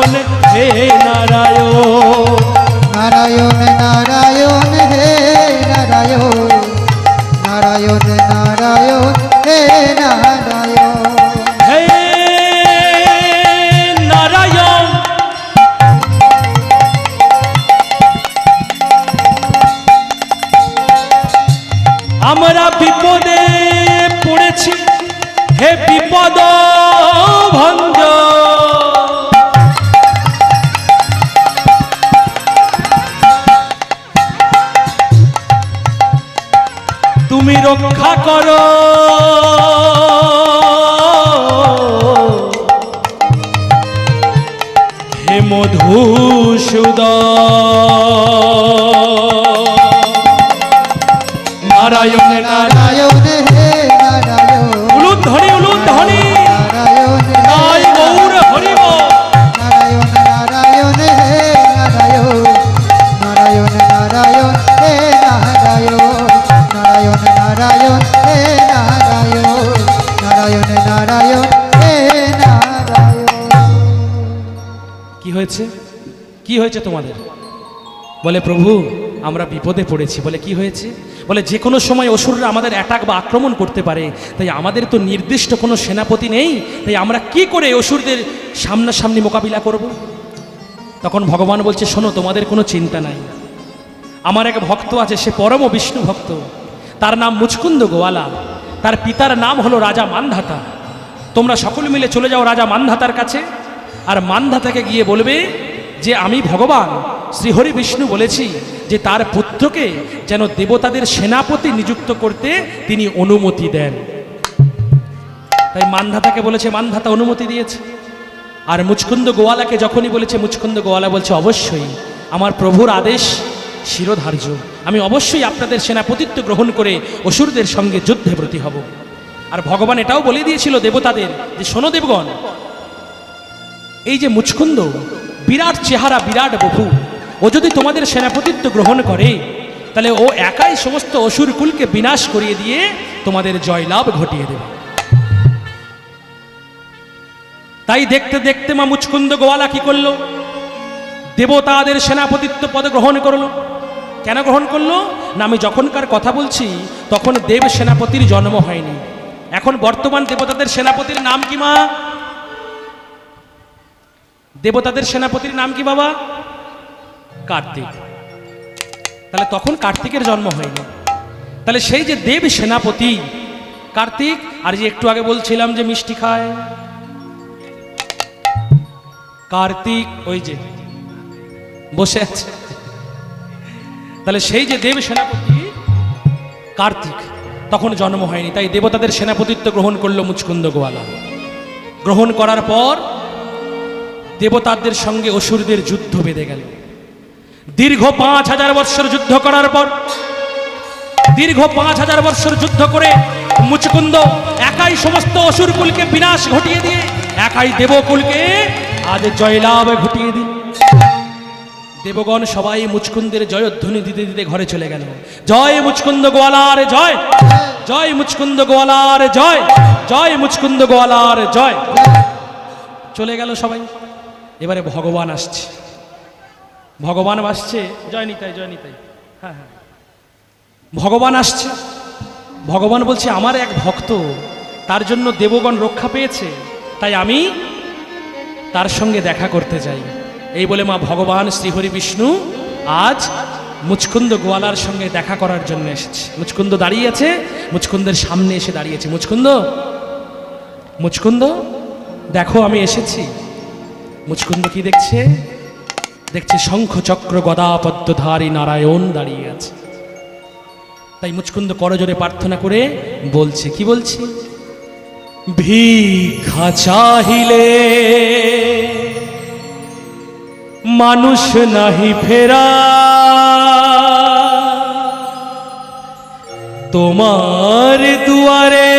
নারায়ণ হে নারায়ণ। নারায়ণ নারায়ণ হে নারায়ণ, নারায়ণ নারায়ণ হে নারায়ণ। হে নারায়ণ। আমরা বিপদে পড়েছি হে বিপদ ভঞ্জন, তুমি রক্ষা করো হে মধুসূদন। নারায়ণ নারায়ণ নারায়ণ হে নারায়ণ, উলুধ্বনি উলুধ্বনি নারায়ণ জয় গৌর হরি বল। নারায়ণ নারায়ণ হে নারায়ণ, নারায়ণ নারায়ণ হে নারায়ণ, নারায়ণ নারায়ণ হে নারায়ণ, নারায়ণ নারায়ণ হে নারায়ণ। কি হয়েছে? কি হয়েছে তোমাদের? বলে প্রভু আমরা বিপদে পড়েছি। বলে কি হয়েছে? বলে যে কোনো সময় অসুররা আমাদের অ্যাটাক বা আক্রমণ করতে পারে, তাই আমাদের তো নির্দিষ্ট কোনো সেনাপতি নেই, তাই আমরা কি করে অসুরদের সামনাসামনি মোকাবিলা করব? তখন ভগবান বলছে শোনো, তোমাদের কোনো চিন্তা নাই। আমার এক ভক্ত আছে, সে পরম বিষ্ণু ভক্ত, তার নাম মুচকুন্দ গোয়ালা, তার পিতার নাম হলো রাজা মান্ধাতা। তোমরা সকলে মিলে চলে যাও রাজা মান্ধাতার কাছে, আর মান্ধাতাকে গিয়ে বলবে যে আমি ভগবান শ্রীহরি বিষ্ণু বলেছি যে তার পুত্রকে যেন দেবতাদের সেনাপতি নিযুক্ত করতে তিনি অনুমতি দেন। তাই মান্ধাতাকে বলেছে, মান্ধাতা অনুমতি দিয়েছে। আর মুচকুন্দ গোয়ালাকে যখনই বলেছে, মুচকুন্দ গোয়ালা বলছে অবশ্যই আমার প্রভুর আদেশ শিরোধার্য, আমি অবশ্যই আপনাদের সেনাপতিত্ব গ্রহণ করে অসুরদের সঙ্গে যুদ্ধে ব্রতী হব। আর ভগবান এটাও বলে দিয়েছিল দেবতাদের যে শোনো দেবগণ, এই যে মুচকুন্দ বিরাট চেহারা, বিরাট বহু, ও যদি তোমাদের সেনাপতিত্ব গ্রহণ করে তাহলে ও একাই সমস্ত অসুর কুলকে বিনাশ করিয়ে দিয়ে তোমাদের জয়লাভ ঘটিয়ে দেবে। তাই দেখতে দেখতে মা মুচকুন্দ গোয়ালা কি করলো? দেবতাদের সেনাপতিত্ব পদ গ্রহণ করলো। কেন গ্রহণ করলো? না, আমি যখনকার কথা বলছি তখন দেব সেনাপতির জন্ম হয়নি। এখন বর্তমান দেবতাদের সেনাপতির নাম কি মা? দেবতাদের সেনাপতির নাম কি বাবা? কার্তিক। তাহলে তখন কার্তিকের জন্ম হয়নি। তাহলে সেই যে দেব সেনাপতি কার্তিক, আর যে একটু আগে বলছিলাম যে মিষ্টি খায় কার্তিক, ওই যে বসে আছে, তাহলে সেই যে দেব সেনাপতি কার্তিক তখন জন্ম হয়নি। তাই দেবতাদের সেনাপতিত্ব গ্রহণ করলো মুচকুন্দ গোয়ালা। গ্রহণ করার পর দেবতাদের সঙ্গে অসুরদের যুদ্ধ বেঁধে গেল। দীর্ঘ 5000 বৎসর যুদ্ধ করার পর, দীর্ঘ 5000 বৎসর যুদ্ধ করে মুচকুন্দ একাই সমস্ত অসুরকুলকে বিনাশ ঘটিয়ে দিয়ে একাই দেবকুলকে আজ জয়লাভ ঘটিয়ে দিল। দেবগণ সবাই মুচকুন্দের জয়ধ্বনি দিতে দিতে ঘরে চলে গেল। জয় মুচকুন্দ গোয়ালার জয়, জয় মুচকুন্দ গোয়ালার জয়, জয় মুচকুন্দ গোয়ালার জয়। চলে গেল সবাই। এবারে ভগবান আসছে, ভগবান আসছে, জয় নিতাই, জয় নিতাই। হ্যাঁ হ্যাঁ, ভগবান আসছে। ভগবান বলছে আমার এক ভক্ত, তার জন্য দেবগণ রক্ষা পেয়েছে, তাই আমি তার সঙ্গে দেখা করতে চাই। এই বলে মা ভগবান শ্রীহরি বিষ্ণু আজ মুচকুন্দ গোয়ালার সঙ্গে দেখা করার জন্য এসেছে। মুচকুন্দ দাঁড়িয়ে আছে, মুচকুন্দের সামনে এসে দাঁড়িয়েছে। মুচকুন্দ, মুচকুন্দ দেখো আমি এসেছি। মুচকুন্দ কি দেখছে? দেখছে শঙ্খ চক্র গদা পদ্মধারী নারায়ণ দাঁড়িয়ে আছে। তাই মুচকুন্দ করজোরে প্রার্থনা করে বলছে, কি বলছে? ভিক্ষা চাহিলে মানুষ নাহি ফেরা, তোমার দুয়ারে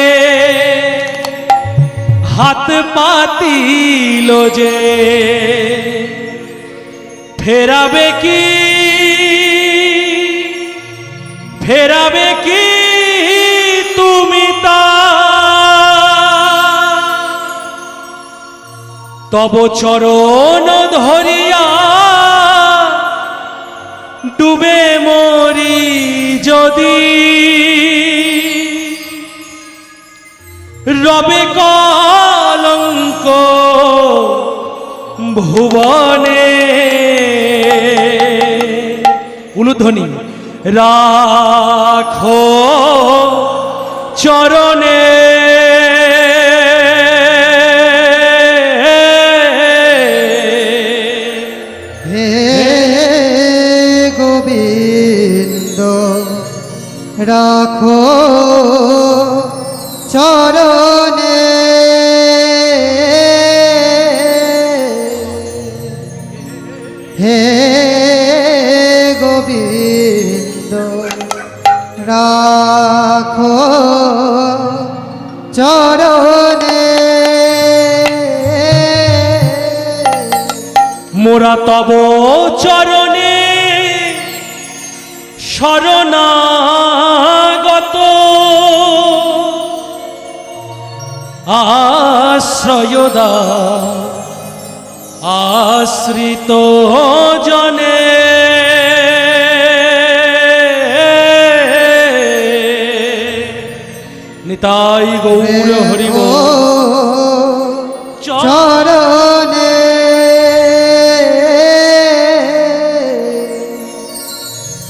হাত পাতিল যে, ফেরাবে কি, ফেরাবে কি তুমি তা, তব চরণ রবে কলঙ্ক ভুবনে। উলুধ্বনি রাখো চরণে। হে গোবিন্দ রাখো চরণে। হে গোবিন্দ রাখো চরণে। মোরা তব চরণে শরণাগত, আশ্রয়দা আশ্রিত জনে। নিতাই গৌর হরিব চরণে।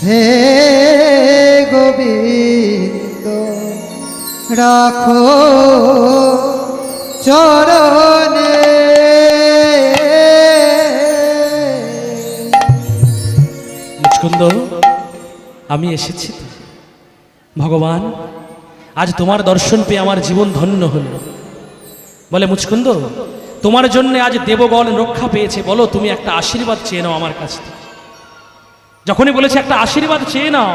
হে গোবিন্দ রাখো চরণে। মুচকুন্দ, আমি এসেছি তো। ভগবান, আজ তোমার দর্শন পেয়ে আমার জীবন ধন্য হল। বলে মুচকুন্দ, তোমার জন্য আজ দেবগণ রক্ষা পেয়েছে, বলো তুমি একটা আশীর্বাদ চেয়ে নাও আমার কাছ থেকে। যখনই বলেছে একটা আশীর্বাদ চেয়ে নাও,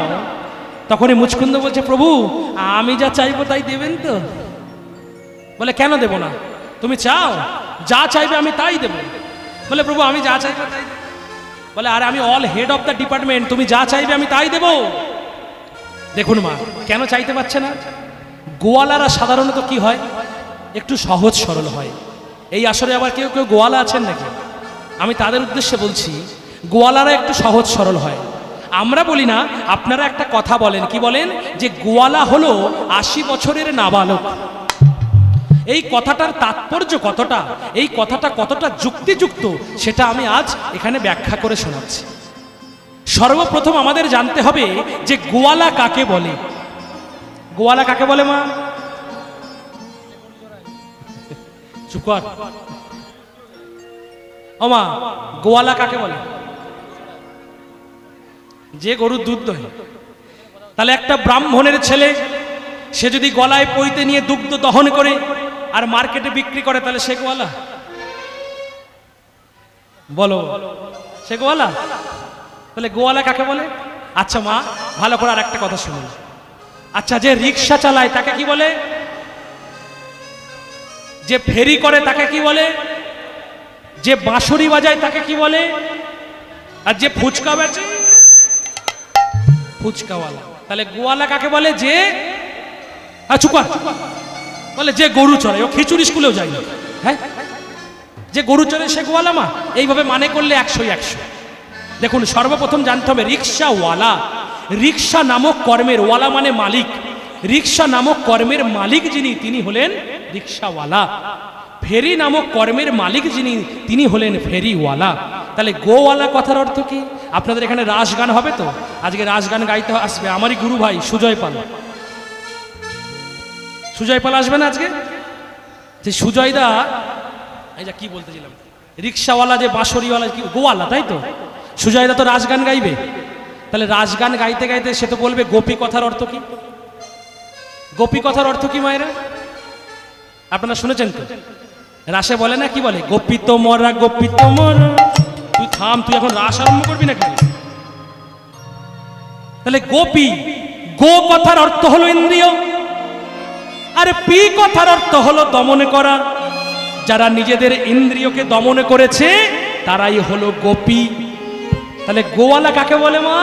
তখনই মুচকুন্দ বলছে, প্রভু আমি যা চাইবো তাই দেবেন তো? বলে কেন দেব না, তুমি চাও, যা চাইবে আমি তাই দেব। বলে প্রভু আমি যা চাইবো তাই দেব। বলে আরে আমি all head of the department, তুমি যা চাইবে আমি তাই দেব। দেখুন মা, কেন চাইতে পারছে না? গোয়ালারা সাধারণত কি হয়, একটু সহজ সরল হয়। এই আসরে আবার কেউ কেউ গোয়ালা আছেন নাকি? আমি তাদের উদ্দেশ্যে বলছি, গোয়ালারা একটু সহজ সরল হয়। আমরা বলি না, আপনারা একটা কথা বলেন, কি বলেন, যে গোয়ালা হলো 80 বছরের নাবালক। এই কথাটার তাৎপর্য কতটা, এই কথাটা কতটা যুক্তিযুক্ত, সেটা আমি আজ এখানে ব্যাখ্যা করে শোনাচ্ছি। সর্বপ্রথম আমাদের জানতে হবে যে গোয়ালা কাকে বলে। গোয়ালা কাকে বলে মা? চুপ কর। ও মা, গোয়ালা কাকে বলে? যে গরুর দুধ দোহে। তাহলে একটা ব্রাহ্মণের ছেলে, সে যদি গলায় পইতে নিয়ে দুগ্ধ দহন করে আর মার্কেটে বিক্রি করে, তাহলে সে গোয়ালা? বলো, সে গোয়ালা? তাহলে গোয়ালা কাকে বলে? আচ্ছা মা, ভালো করে আর একটা কথা শুনুন। আচ্ছা, যে রিক্সা চালায় তাকে কি বলে? যে ফেরি করে তাকে কি বলে? যে বাঁশুরি বাজায় তাকে কি বলে? আর যে ফুচকা বেচে, ফুচকাওয়ালা। তাহলে গোয়ালা কাকে বলে? যে চুপা বলে যে গরু চড়ে, ও খিচুড়ি স্কুলেও যায় না। হ্যাঁ, যে গরু চড়ে সে গোয়ালা মা? এইভাবে মানে করলে 100ই 100। দেখুন, সর্বপ্রথম জানতে হবে রিক্সাওয়ালা, রিক্সা নামক কর্মের, ওয়ালা মানে মালিক, রিক্সা নামক কর্মের মালিক যিনি, তিনি হলেন রিক্সাওয়ালা। ফেরি নামক কর্মের মালিক যিনি, তিনি হলেন ফেরিওয়ালা। তাহলে গোওয়ালা কথার অর্থ কি? আপনাদের এখানে রাস গান হবে তো? আজকে রাস গান গাইতে আসবে আমারই গুরু ভাই সুজয় পাল। সুজয় পাল আসবে না আজকে? যে সুজয় দা, এই যা কি বলতেছিলাম, রিক্সাওয়ালা যে বাঁশরিওয়ালা কি গোয়ালা, তাই তো? সুজয় দা তো রাস গান গাইবে। তাহলে রাস গান গাইতে গাইতে সে তো বলবে গোপী কথার অর্থ কি। গোপী কথার অর্থ কি মায়েরা? আপনারা শুনেছেন তো? রাসে বলে না, কি বলে? গোপী তো মরা, গোপী তো মরা। তুই থাম, তুই এখন রাস আরম্ভ করবি নাকি? তাহলে গোপী, গো কথার অর্থ হলো ইন্দ্রিয়, আর পি কথার অর্থ হলো দমন করা। যারা নিজেদের ইন্দ্রিয়কে দমন করেছে তারাই হলো গোপী। তাহলে গোওয়ালা কাকে বলে মা?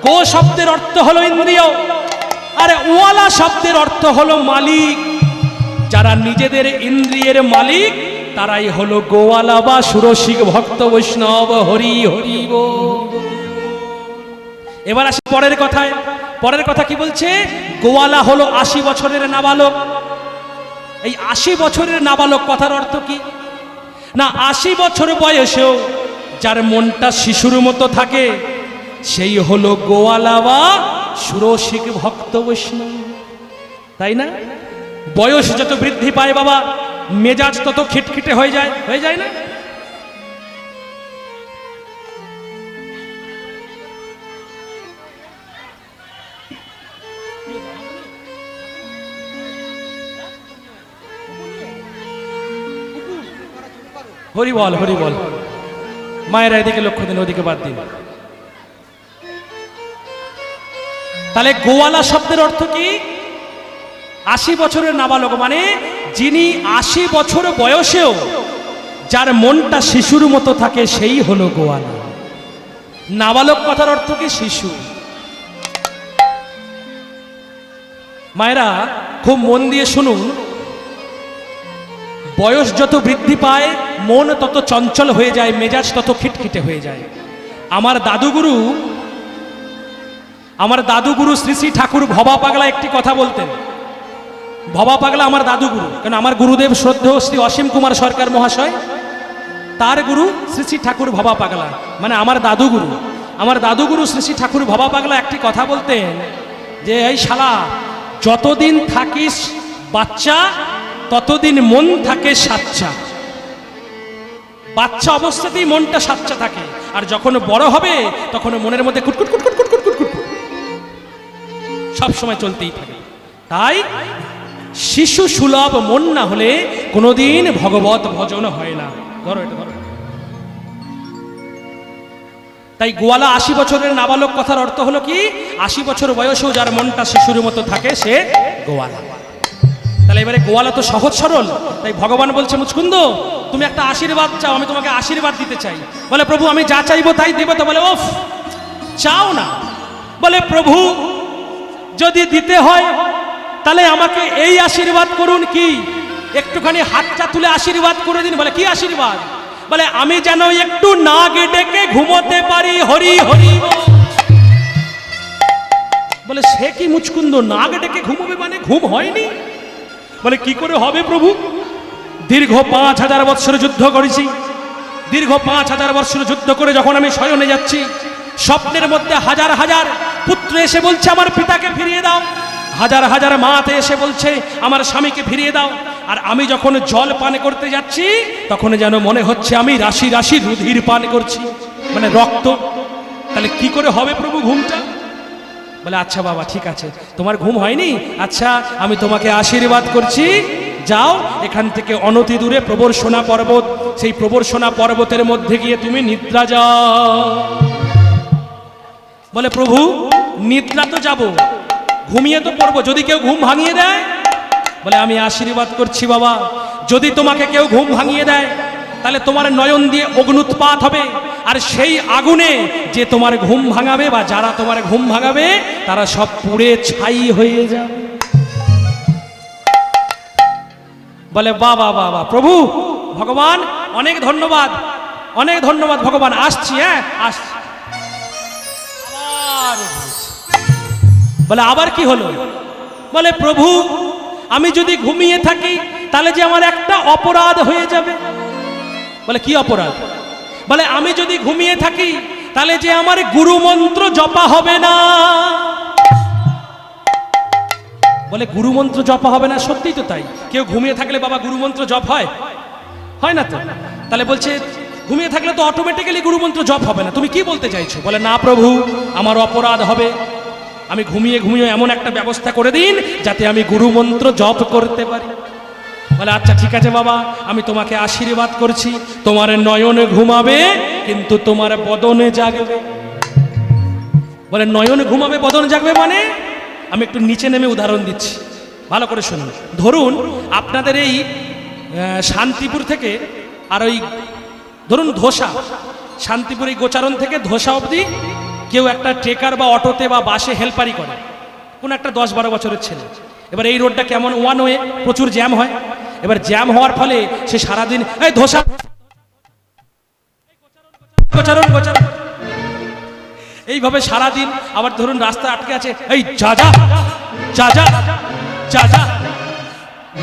গো শব্দের অর্থ হলো ইন্দ্রিয়, আর ওয়ালা শব্দের অর্থ হলো মালিক। যারা নিজেদের ইন্দ্রিয়ের মালিক তারাই হলো গোওয়ালা বা সুরসিক ভক্ত বৈষ্ণব। হরি হরি বল। এবার আসি পরের কথায়। পরের কথা কি বলছে? গোওয়ালা হলো 80 বছরের নাবালক। এই 80 বছরের নাবালক কথার অর্থ কি? না 80 বছর বয়সেও যার মনটা শিশুর মতো থাকে সেই হলো গোয়ালা বা সুরসিক ভক্ত বৈষ্ণব, তাই না? বয়স যত বৃদ্ধি পায় বাবা, মেজাজ তত খিটখিটে হয়ে যায় না? হরি বল, হরি বল। মায়েরা এদিকে লক্ষ্য দিন, ওদিকে বাদ দিন। তাহলে গোয়ালা শব্দের অর্থ কি? 80 বছরের নাবালক, মানে যিনি 80 বছর বয়সেও যার মনটা শিশুর মতো থাকে সেই হলো গোয়ালা। নাবালক কথার অর্থ কি? শিশু। মায়েরা খুব মন দিয়ে শুনুন, বয়স যত বৃদ্ধি পায় মন তত চঞ্চল হয়ে যায়, মেজাজ তত খিটখিটে হয়ে যায়। আমার দাদুগুরু শ্রী শ্রী ঠাকুর ভবা পাগলা একটি কথা বলতেন। ভবা পাগলা আমার দাদুগুরু, কারণ আমার গুরুদেব শ্রদ্ধেয় শ্রী অসীম কুমার সরকার মহাশয়, তার গুরু শ্রী শ্রী ঠাকুর ভবা পাগলা, মানে আমার দাদুগুরু শ্রী শ্রী ঠাকুর ভবা পাগলা একটি কথা বলতেন যে, এই শালা, যতদিন থাকিস বাচ্চা ততদিন মন থাকে সাচ্চা। বাচ্চা অবস্থাতেই মনটা সাচ্চা থাকে, আর যখন বড় হবে তখন মনের মধ্যে কুটকুট কুটকুট কুটকুট কুটকুট সব সময় চলতেই থাকে। তাই শিশু সুলভ মন না হলে কোনোদিন ভগবত ভজন হয় না। ধরো এটা, ধরো। তাই গোয়ালা 80 বছরের নাবালক কথার অর্থ হলো কি? 80 বছর বয়সেও যার মনটা শিশুর মতো থাকে সে গোয়ালা। তাহলে এবারে গোয়ালা তো সহজ সরল, তাই ভগবান বলছে, মুচকুন্দ তুমি একটা আশীর্বাদ চাও, আমি তোমাকে আশীর্বাদ দিতে চাই। বলে, প্রভু আমি যা চাইবো তাই দেব তো? বলে, ওফ, চাও না? বলে, প্রভু যদি দিতে হয় তাহলে আমাকে এই আশীর্বাদ করুন। কি? একটুখানি হাতটা তুলে আশীর্বাদ করে দিন। বলে, কি আশীর্বাদ? বলে, আমি যেন একটু নাক ডেকে ঘুমোতে পারি। হরি হরি বল। বলে, সে কি মুচকুন্দ, নাক ডেকে ঘুমোবে মানে? ঘুম হয়নি? বলে, কি করে হবে প্রভু? দীর্ঘ 5000 বৎসর যুদ্ধ করেছি। দীর্ঘ 5000 বৎসর যুদ্ধ করে যখন আমি শয়নে যাচ্ছি, স্বপ্নের মধ্যে হাজার হাজার পুত্র এসে বলছে আমার পিতাকে ফিরিয়ে দাও, হাজার হাজার মাতে এসে বলছে আমার স্বামীকে ফিরিয়ে দাও। আর আমি যখন জল পান করতে যাচ্ছি তখন যেন মনে হচ্ছে আমি রাশি রাশি রুধির পান করছি, মানে রক্ত। তাহলে কি করে হবে প্রভু ঘুমটা? বলে, আচ্ছা বাবা ঠিক আছে, তোমার ঘুম হয়নি, আচ্ছা আমি তোমাকে আশীর্বাদ করছি, যাও এখান থেকে অনতি দূরে প্রবর্ষণা পর্বত, সেই প্রবর্ষণা পর্বতের মধ্যে গিয়ে তুমি নিদ্রা যাও। বলে, প্রভু নিদ্রা তো যাব, ঘুমিয়ে তো পড়বো, যদি কেউ ঘুম ভাঙিয়ে দেয়? বলে, আমি আশীর্বাদ করছি বাবা, যদি তোমাকে কেউ ঘুম ভাঙিয়ে দেয় তাহলে তোমার নয়ন দিয়ে অগ্নুৎপাত হবে, আর সেই আগুনে যে তোমার ঘুম ভাঙাবে বা যারা তোমার ঘুম ভাঙাবে তারা সব পুড়ে ছাই হয়ে যাবে। বলে, বাবা বাবা প্রভু, ভগবান অনেক ধন্যবাদ, অনেক ধন্যবাদ ভগবান, আসছি। হ্যাঁ আসছি। বলে, আবার কি হলো? বলে, প্রভু আমি যদি ঘুমিয়ে থাকি তাহলে যে আমার একটা অপরাধ হয়ে যাবে। বলে, কি অপরাধ? বলে, আমি যদি ঘুমিয়ে থাকি তাহলে যে আমার গুরু মন্ত্র জপা হবে না। বলে, গুরু মন্ত্র জপা হবে না? সত্যিই তো তাই, কেউ ঘুমিয়ে থাকলে বাবা গুরু মন্ত্র জপ হয়? হয় না তো। তাহলে বলছে ঘুমিয়ে থাকলে তো অটোমেটিক্যালি গুরু মন্ত্র জপ হবে না, তুমি কি বলতে চাইছো? বলে, না প্রভু, আমার অপরাধ হবে, আমি ঘুমিয়ে ঘুমিয়ে এমন একটা ব্যবস্থা করে দিন যাতে আমি গুরু মন্ত্র জপ করতে পারি। বলে, আচ্ছা ঠিক আছে বাবা, আমি তোমাকে আশীর্বাদ করছি, তোমার নয়নে ঘুমাবে কিন্তু তোমার বদনে জাগবে। বলে, নয়নে ঘুমাবে বদন জাগবে মানে? আমি একটু নিচে নেমে উদাহরণ দিচ্ছি, ভালো করে শুনুন। ধরুন আপনাদের এই শান্তিপুর থেকে আর ওই ধরুন ধোসা, শান্তিপুর এই গোচারণ থেকে ধোসা অবধি কেউ একটা ট্রেকার বা অটোতে বা বাসে হেল্পারি করে, কোন একটা 10-12 বছরের ছেলে। এবার এই রোডটা কেমন, ওয়ান ওয়ে, প্রচুর জ্যাম হয়। এবার জ্যাম হওয়ার ফলে সে সারাদিন এই ধোসা গোচারণ গোচারণ এইভাবে সারাদিন। আবার ধরুন রাস্তা আটকে আছে, এই যা যা যা যা যা যা,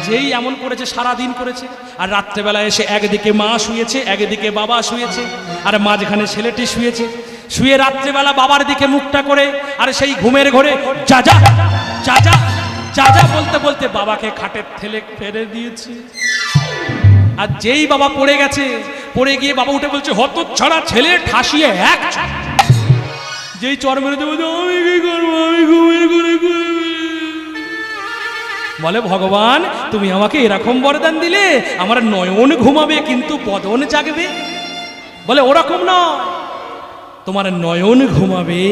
যেই এমন করেছে, সারা দিন করেছে, আর রাত্রেবেলা এসে একদিকে মা শুয়েছে, একদিকে বাবা শুয়েছে, আর মাঝখানে ছেলেটি শুয়েছে। শুয়ে রাত্রেবেলা বাবার দিকে মুখটা করে, আর সেই ঘুমের ঘরে যা যা যা যা যা যা বলতে বলতে বাবাকে খাটের ঠেলে ফেলে দিয়েছে। আর যেই বাবা পড়ে গেছে, পড়ে গিয়ে বাবা উঠে বলছে, হতচ্ছাড়া ছেলে, ঠাসিয়ে এক চড়। যেই চর মেরেছে বলছে, আমি কি করবো, আমি ঘুমের ঘরে বলে, ভগবান তুমি আমাকে এরকম বরদান দিলে, আমার নয়ন ঘুমাবে কিন্তু বদন জাগবে। বলে ওরকম নয়, তোমার নয়ন ঘুমাবে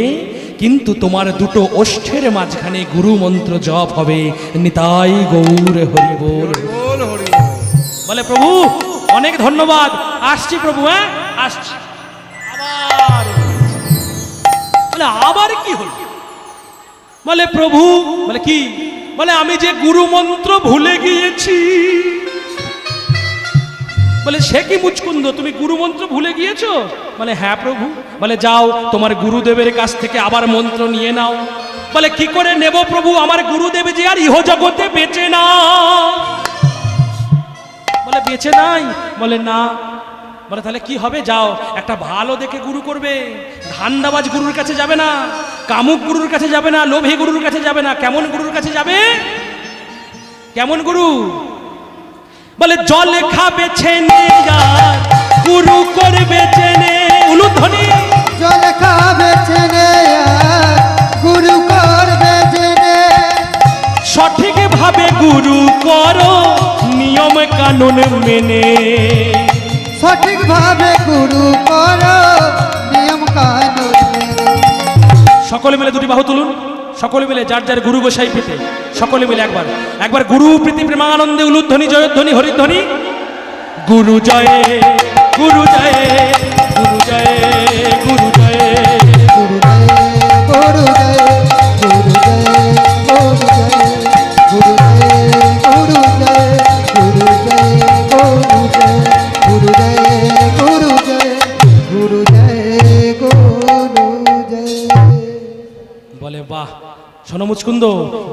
কিন্তু তোমার দুটো ওষ্ঠের মাঝখানে গুরু মন্ত্র জপ হবে, নিতাই গৌর হরি বল। বলে প্রভু অনেক ধন্যবাদ, আসছি প্রভু, হ্যাঁ আসছি। আবার বলে আবার কি হল? বলে প্রভু, বলে কি? বলে আমি যে গুরু মন্ত্র ভুলে গিয়েছি। বলে সে কি মুচকুন্দ, তুমি গুরু মন্ত্র ভুলে গিয়েছো? বলে হ্যাঁ প্রভু। বলে যাও তোমার গুরুদেবের কাছ থেকে আবার মন্ত্র নিয়ে নাও। বলে কি করে নেব প্রভু, আমার গুরুদেব যে আর ইহ জগতে বেঁচে না। বলে বেঁচে নাই? বলে না। বলে তাহলে কি হবে? যাও একটা ভালো দেখে গুরু করবে, ধান্দাবাজ গুরুর কাছে যাবে না, কামুক গুরুর কাছে যাবে না, লোভী গুরুর কাছে যাবে না। কেমন গুরুর কাছে যাবে? কেমন গুরু? বলে জল খাবে ছেনে যার গুরু করবে চেনে। উলুধ্বনি। জল খাবে চেনে গুরু করবে জেনে। সঠিক ভাবে গুরু করো নিয়ম কানুন মেনে। সঠিক ভাবে গুরু করো নিয়ম কানুন মেনে। সকলে মিলে দুটি বাহু তুলুন, সকলে মিলে যার যার গুরু গোসাই পেতে সকলে মিলে একবার একবার গুরু প্রীতি প্রেমানন্দে উলুধ্বনি জয়ধ্বনি হরিধ্বনি। গুরু জয় গুরু জয় গুরু জয় গুরু জয় গুরু জয় গুরু জয় গুরু জয় গুরু জয় গুরু জয় গুরু জয় গুরু জয় গুরু জয় গুরু জয় গুরু জয় গুরু জয় গুরু জয়। বলে বাহ, শোনো মুচকুন্দ,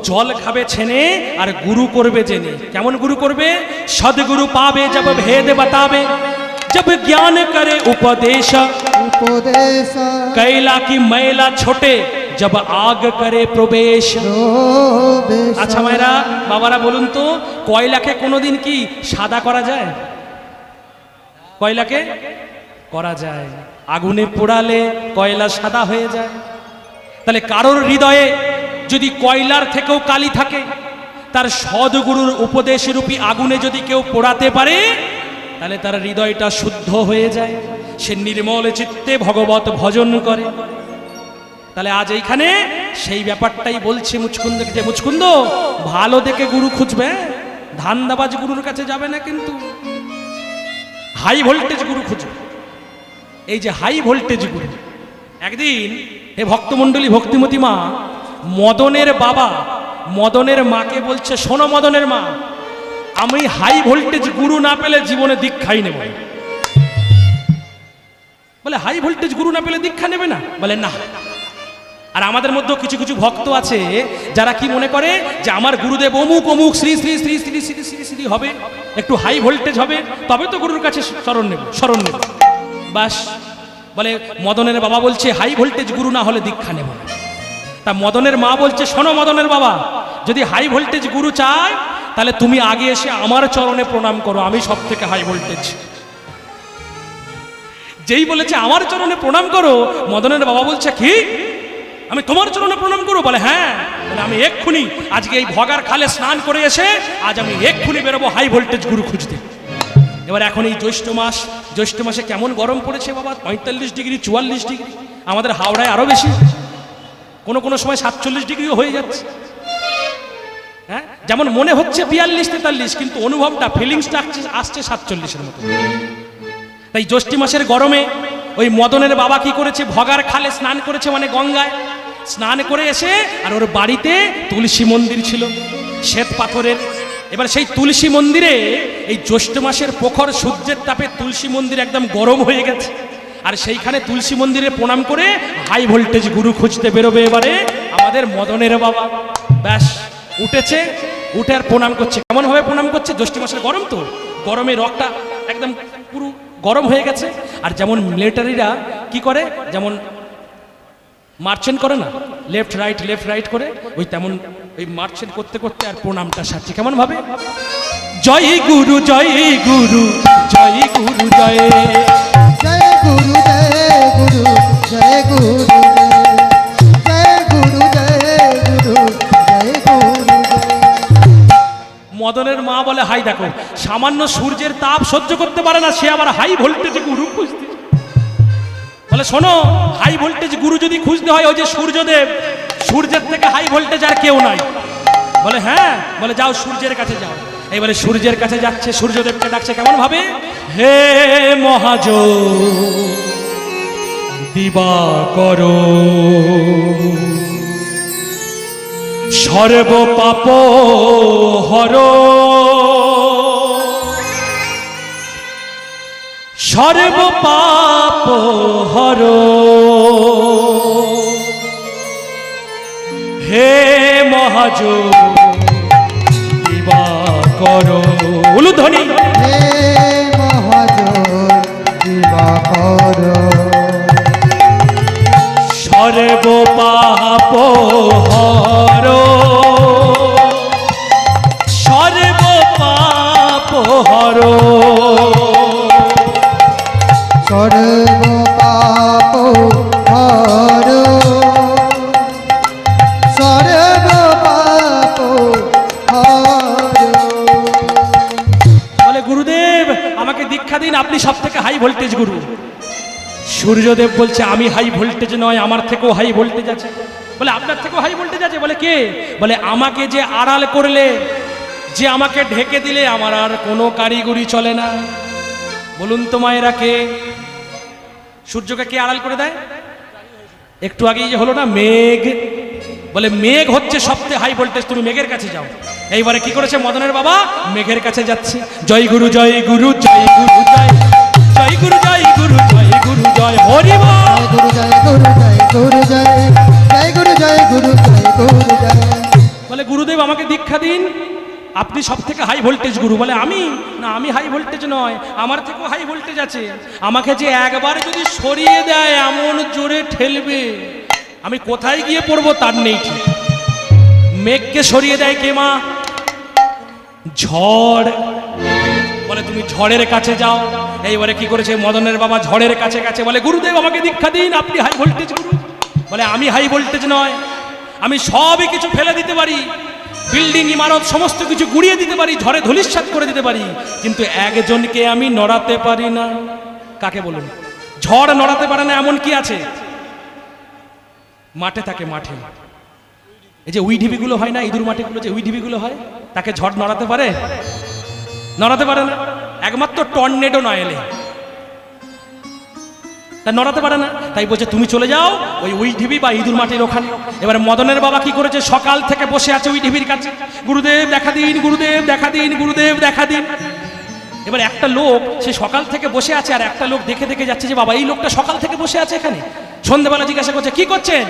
জল খাবে ছেনে আর গুরু করবে জেনে। কেমন গুরু করবে? সদগুরু পাবে জব ভেদ बतावे, जब ज्ञान करे उपदेश, উপদেশ कैला की मैला छोटे जब आग करे प्रवेश। প্রবেশ। আচ্ছা মায়েরা বাবারা বলুন তো, কয়লাকে কোনোদিন কি সাদা করা যায়? কয়লাকে করা যায়, আগুনে পোড়ালে কয়লা সাদা হয়ে যায়। তাহলে কারোর হৃদয়ে যদি কয়লার থেকেও কালি থাকে, তার সদ্গুরুর উপদেশ রূপী আগুনে যদি কেউ পোড়াতে পারে, তাহলে তার হৃদয়টা শুদ্ধ হয়ে যায়, সে নির্মল চিত্তে ভগবত ভজন করে। তাহলে আজ এইখানে সেই ব্যাপারটাই বলছি মুচকুন্দকে, যে মুচকুন্দ ভালো দেখে গুরু খুঁজবে, ধান্দাবাজ গুরুর কাছে যাবে না, কিন্তু হাই ভোল্টেজ গুরু খুঁজবে। এই যে হাই ভোল্টেজ গুরু, একদিন হে ভক্তমণ্ডলী ভক্তিমতী মা, মদনের বাবা মদনের মাকে বলছে, শোনো মদনের মা, আমি হাই ভোল্টেজ গুরু না পেলে জীবনে দীক্ষাই নেব। বলে হাই ভোল্টেজ গুরু না পেলে দীক্ষা নেবে না? বলে না। আর আমাদের মধ্যে কিছু কিছু ভক্ত আছে যারা কি মনে করে যে আমার গুরুদেব অমুক অমুক শ্রী শ্রী শ্রী শ্রী শ্রী শ্রী শ্রী হবে, একটু হাই ভোল্টেজ হবে, তবে তো গুরুর কাছে শরণ নেব। বাস। বলে মদনের বাবা বলছে হাই ভোল্টেজ গুরু না হলে দীক্ষা নেব না। তা মদনের মা বলছে, শোনো মদনের বাবা, যদি হাই ভোল্টেজ গুরু চায় তাহলে তুমি আগে এসে আমার চরণে প্রণাম করো, আমি সব থেকে হাই ভোল্টেজ। যেই বলেছে আমার চরণে প্রণাম করো, মদনের বাবা বলছে কি আমি তোমার চরণে প্রণাম করো? বলে হ্যাঁ। বলে আমি এক্ষুনি আজকে এই ভগার খালে স্নান করে এসে আজ আমি এক্ষুনি বেরোবো হাই ভোল্টেজ গুরু খুঁজতে। এবার এখন এই জ্যৈষ্ঠ মাসে কেমন গরম পড়েছে বাবা, 45 ডিগ্রি 44 ডিগ্রি, আমাদের হাওড়ায় আরো বেশি, কোনো কোনো সময় 47 ডিগ্রিও হয়ে যাচ্ছে। হ্যাঁ, যেমন মনে হচ্ছে 42-43, কিন্তু অনুভবটা ফিলিংসটা আসছে 47-এর মতো। তাই জ্যৈষ্ঠ মাসের গরমে ওই মদনের বাবা কি করেছে, ভগার খালে স্নান করেছে, মানে গঙ্গায় স্নান করে এসে, আর ওর বাড়িতে তুলসী মন্দির ছিল শ্বেত পাথরের। এবার সেই তুলসী মন্দিরে এই জ্যৈষ্ঠ মাসের প্রখর সূর্যের তাপে তুলসী মন্দির একদম গরম হয়ে গেছে, আর সেইখানে তুলসী মন্দিরে প্রণাম করে হাই ভোল্টেজ গুরু খুঁজতে বেরোবে এবারে আমাদের মদনের বাবা। ব্যাস, উঠে আর প্রণাম করছে। কেমন ভাবে প্রণাম করছে? জ্যৈষ্ঠ মাসের গরম তো, গরমে রগটা একদম পুরো গরম হয়ে গেছে। আর যেমন মিলিটারিরা কি করে, যেমন মার্চেন্ট করে না, লেফট রাইট করে, ওই তেমন ওই মার্চেন্ট করতে করতে আর প্রণামটা সারছে। কেমন ভাবে? জয় গুরু জয় গুরু জয় গুরু জয়। জয় গুরু জয় গুরু জয় গুরু জয় গুরু জয় গুরু জয় গুরু। মদনের মা বলে হাই দেখো, সামান্য সূর্যের তাপ সহ্য করতে পারে না, সে আবার হাই ভোল্টেজ গুরু খুঁজতে। বলে শোনো, হাই ভোল্টেজ গুরু যদি খুঁজতে হয়, ওই যে সূর্যদেব, সূর্যের থেকে হাই ভোল্টেজ আর কেউ নাই। বলে হ্যাঁ, বলে যাও সূর্যের কাছে যাও। এইবারে সূর্যের কাছে যাচ্ছে, সূর্যদেবকে ডাকছে কেমন ভাবে? হে মহাজ দিবাকর, সর্ব পাপ হর, সর্ব পাপ হর, হে মহাজ দিবাকর। উলুধ্বনি। হে মহাজন দিবাকর, সর্ব পাপ হর, সর্ব পাপ হর, সর্ব পাপ হর, সর্ব পাপ হর। বলে গুরুদেব আমাকে দীক্ষা দিন, আপনি সব থেকে হাই ভোল্টেজ গুরু। সূর্যদেব বলছে আমি হাই ভোল্টেজ নয়, আমার থেকেও হাই ভোল্টেজ আছে। বলে আপনার থেকেও হাই ভোল্টেজ আছে? বলে কে? বলে আমাকে যে আড়াল করলে, যে আমাকে ঢেকে দিলে, আমার আর কোনো কারিগরি চলে না। বলুন তো মায়েরা, কে? সূর্যকে কে আড়াল করে দেয়? একটু আগেই যে হলো না, মেঘ। বলে মেঘ হচ্ছে সবচেয়ে হাই ভোল্টেজ, তুমি মেঘের কাছে যাও। এইবারে কি করেছে মদনের বাবা? মেঘের কাছে যাচ্ছে। জয় গুরু জয় গুরু জয় গুরু জয়, জয় গুরু জয় গুরু জয় গুরু জয়, হরি বল। জয় গুরু জয় গুরু জয় গুরু জয়, জয় গুরু জয় গুরু জয় গুরু জয়। বলে গুরুদেব আমাকে দীক্ষা দিন, আপনি সব থেকে হাই ভোল্টেজ গুরু। বলে আমি না, আমি হাই ভোল্টেজ নয়, আমার থেকেও হাই ভোল্টেজ আছে। আমাকে যে একবার যদি সরিয়ে দেয়, এমন জোরে ঠেলবে, আমি কোথায় গিয়ে পড়বো তার নেই ঠিক। মেঘকে সরিয়ে দেয় কে মা? ঝড়। বলে তুমি ঝড়ের কাছে যাও। এইবারে কি করেছে মদনের বাবা? ঝড়ের কাছে গেছে। বলে গুরুদেব আমাকে দীক্ষা দিন, আপনি হাই ভোল্টেজ গুরু। বলে আমি হাই ভোল্টেজ নয়, আমি সবই কিছু ফেলে দিতে পারি, বিল্ডিং ইমারত সমস্ত কিছু গুড়িয়ে দিতে পারি, ঝড়ে ধূলিসাৎ করে দিতে পারি, কিন্তু একজনকে আমি নড়াতে পারি না। কাকে বলুন? ঝড় নড়াতে পারে না এমন কি আছে? মাঠে থাকে, মাঠে এই যে উই ঢিবিগুলো হয় না, ইঁদুর মাটিগুলো যে উই ঢিবিগুলো হয়, তাকে ঝড় নড়াতে পারে? নড়াতে পারে না। একমাত্র টর্নেডো না এলে তা নড়াতে পারে না। তাই বলছে তুমি চলে যাও ওই উই ঢিবি বা ইঁদুর মাটির ওখানে। এবার মদনের বাবা কি করেছে? সকাল থেকে বসে আছে উই ঢিবির কাছে, গুরুদেব দেখা দিন, গুরুদেব দেখা দিন, গুরুদেব দেখা দিন। এবার একটা লোক সে সকাল থেকে বসে আছে, আর একটা লোক দেখে দেখে যাচ্ছে যে বাবা এই লোকটা সকাল থেকে বসে আছে এখানে। সন্ধ্যেবেলা জিজ্ঞাসা করছে কি করছেন?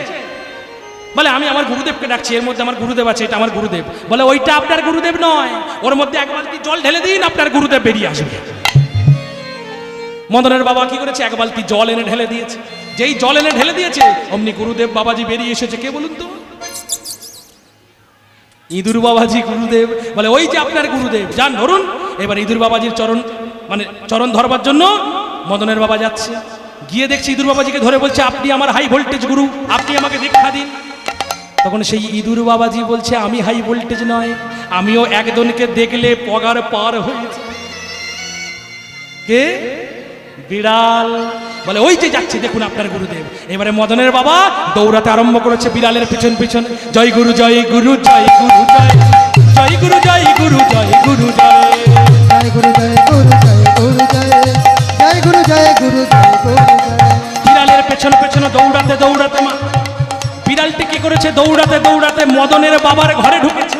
বলে আমি আমার গুরুদেবকে ডাকছি, এর মধ্যে আমার গুরুদেব আছে, এটা আমার গুরুদেব। বলে ওইটা আপনার গুরুদেব নয়, ওর মধ্যে এক বালতি জল ঢেলে দিন, আপনার গুরুদেব বেরিয়ে আসবে। মদনের বাবা কি করেছে? এক বালতি জল এনে ঢেলে দিয়েছে। যেই জল এনে ঢেলে দিয়েছে অমনি গুরুদেব বাবাজি বেরিয়ে এসেছে। কে বলুন তো? ইঁদুর বাবাজি গুরুদেব। বলে ওই যে আপনার গুরুদেব, যান ধরুন। এবার ইঁদুর বাবাজির চরণ চরণ ধরবার জন্য মদনের বাবা যাচ্ছে। গিয়ে দেখছি ইঁদুর বাবাজিকে ধরে বলছে আপনি আমার হাই ভোল্টেজ গুরু, আপনি আমাকে দীক্ষা দিন। তখন সেই ইঁদুর বাবাজি বলছে আমি হাই ভোল্টেজ নয়, আমিও একজনকে দেখলে পগার পার হয়েছে। কে? বিড়াল। বলে ওই যে যাচ্ছে দেখুন আপনার গুরুদেব। এবারে মদনের বাবা দৌড়াতে আরম্ভ করেছে বিড়ালের পিছন পিছন। জয় গুরু জয় গুরু জয় গুরু জয়, জয় গুরু জয় গুরু জয় গুরু জয়, জয় গুরু জয় গুরু জয় গুরু জয়, জয় গুরু জয় গুরু জয় গুরু জয়। বিড়ালের পেছন পেছন দৌড়াতে দৌড়াতে বিড়ালটি কি করেছে? দৌড়াতে দৌড়াতে মদনের বাবার ঘরে ঢুকেছে।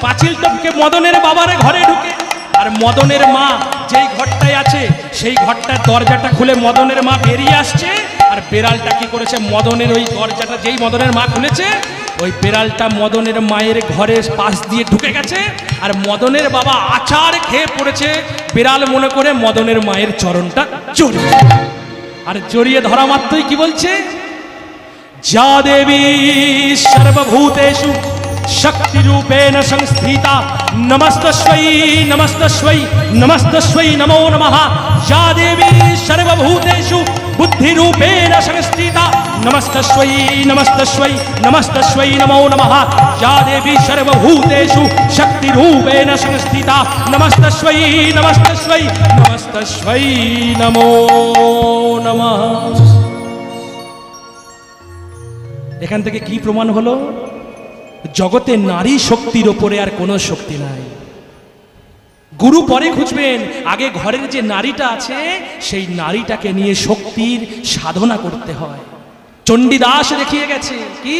পাঁচিল টপকে মদনের বাবার ঘরে ঢুকে, আর মদনের মা যেই ঘরটায় আছে সেই ঘরটার দরজাটা খুলে মদনের মা বেরিয়ে আসছে, আর বেড়ালটা কি করেছে, মদনের ওই দরজাটা যেই মদনের মা খুলেছে, ওই বেড়ালটা মদনের মায়ের ঘরের পাশ দিয়ে ঢুকে গেছে, আর মদনের বাবা আচার খেয়ে পড়েছে। বেড়াল মনে করে মদনের মায়ের চরণটা জড়িয়ে, আর জড়িয়ে ধরা মাত্রই কি বলছে, যা দেবী সর্বভূতেষু শক্তি রূপেণ সংস্থিতা নমস্তস্मै নমস্তস্मै নমস্তস্मै নমো নমঃ। যা দেবী সর্বভূতেষু বুদ্ধি রূপেণ সংস্থিতা নমস্তস্मै নমস্তস্मै নমস্তস্मै নমো নমঃ। যা দেবী সর্বভূতেষু শক্তি রূপেণ সংস্থিতা নমস্তস্मै নমস্তস্मै নমস্তস্मै নমো নমঃ। এখান থেকে কি প্রমাণ হলো, জগতে নারী শক্তির ওপরে আর কোনো শক্তি নাই। গুরু পরে খুঁজবেন, আগে ঘরের যে নারীটা আছে সেই নারীটাকে নিয়ে শক্তির সাধনা করতে হয়। চণ্ডীদাস দেখিয়ে গেছে কি,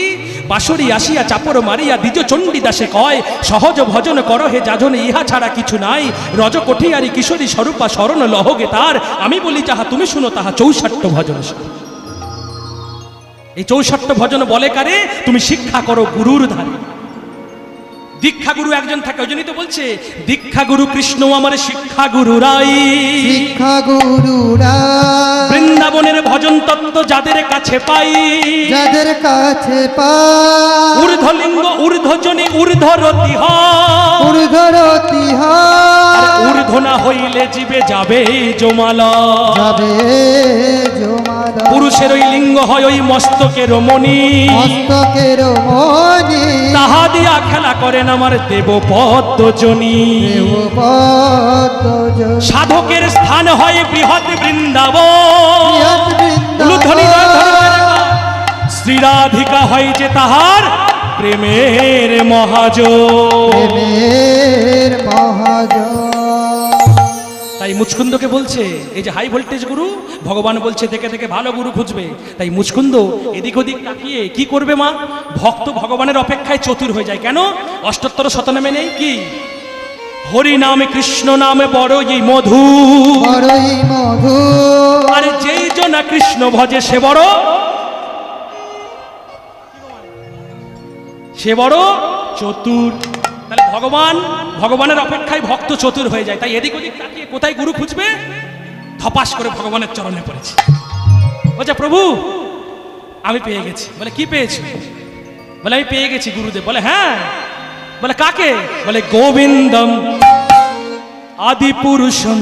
বাঁশরি আসিয়া চাপর মারিয়া দ্বিজ চণ্ডীদাসে কয়, সহজ ভজন করো হে যাজনে ইহা ছাড়া কিছু নাই। রজ কঠিয়ারি কিশোরী স্বরূপা শরণ লহগে তার, আমি বলি যাহা তুমি শুনো তাহা 64 ভজন। এই 64 ভজন বলে কারে, তুমি শিক্ষা করো গুরুর ধারে। দীক্ষা গুরু একজন থাকে, ওই জন্যই তো বলছে দীক্ষা গুরু কৃষ্ণ আমার শিক্ষা গুরু রাই। শিক্ষা গুরুরা বৃন্দাবনের ভজন তত্ত্ব যাদের কাছে পাই, যাদের কাছে পায়, ঊর্ধ্বলিঙ্গ ঊর্ধ্বজনী ঊর্ধ্বরতি হয়, ঊর্ধ্বরতি আর হয়, ঊর্ধ্ব না হইলে জীবে যাবে জমালা। যাবে জমালা। পুরুষের ওই লিঙ্গ হয় ওই মস্তকের মণি, মস্তকের মণি, তাহা দিয়া খেলা করেন আমার দেব পদ্মজনী। দেবপদ্মজনী। সাধকের স্থান হয় বৃহৎ বৃন্দাবন, বৃহৎ বৃন্দাবন। উলুধ্বনি জয় ধ্বনি জয় রেখা। শ্রীরাধিকা হয় যে তাহার প্রেমের মহাজন। প্রেমের মহাজন। তাই মুচকুন্দকে বলছে, এই যে হাই ভোল্টেজ গুরু, ভগবান বলছে থেকে থেকে ভালো গুরু খুঁজবে। তাই মুচকুন্দ এদিক ওদিক তাকিয়ে কি করবে মা, ভক্ত ভগবানের অপেক্ষায় চতুর হয়ে যায়। কেন, অষ্টোত্তর শতনামে নেই কি, হরি নামে কৃষ্ণ নামে বড়ই মধু, বড়ই মধু। আর যেই জনা কৃষ্ণ ভজে সে বড়, সে বড় চতুর। তাহলে ভগবানের অপেক্ষায় ভক্ত চতুর হয়ে যায়। তাই এদিক ওদিক তাকিয়ে কোথায় গুরু খুঁজবে, ধপাস করে ভগবানের চরণে পড়েছে। বলছে প্রভু আমি পেয়ে গেছি। বলে কি পেয়েছি? বলে আমি পেয়ে গেছি গুরুদেব। বলে হ্যাঁ। বলে কাকে? বলে গোবিন্দম আদি পুরুষম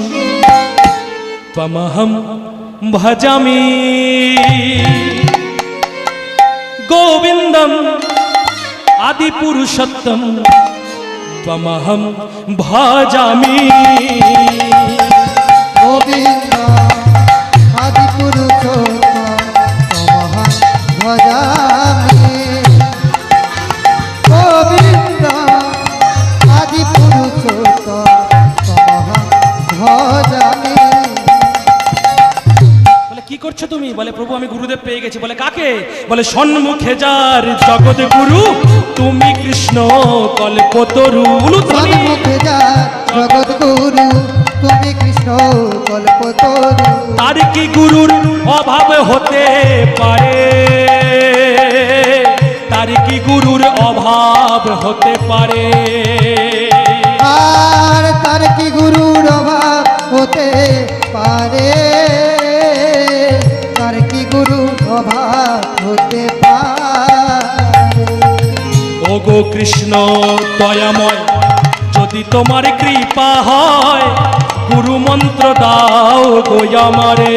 ত্বমহম ভজামি। গোবিন্দম আদি পুরুষোত্তম ত্বমহম ভজামি। গোবিন্দ আদি পুরুষোত্তম তমহং ভজামি। গোবিন্দ আদি পুরুষোত্তম তমহং ভজামি। বলে কি করছো তুমি? বলে প্রভু আমি গুরুদেব পেয়ে গেছি। বলে কাকে? বলে সম্মুখে যার জগৎ গুরু তুমি কৃষ্ণ কল্পতরু। সম্মুখে যার জগৎ গুরু তুমি কৃষ্ণ কল্পতরু। তার কি গুরুর অভাব হতে পারে? তার কি গুরুর অভাব হতে পারে? আর তার কি গুরুর অভাব হতে পারে? তার কি গুরুর অভাব হতে পারে? ওগো কৃষ্ণ দয়াময়, যদি তোমার কৃপা হয় গুরু মন্ত্র দাও গো আমারে।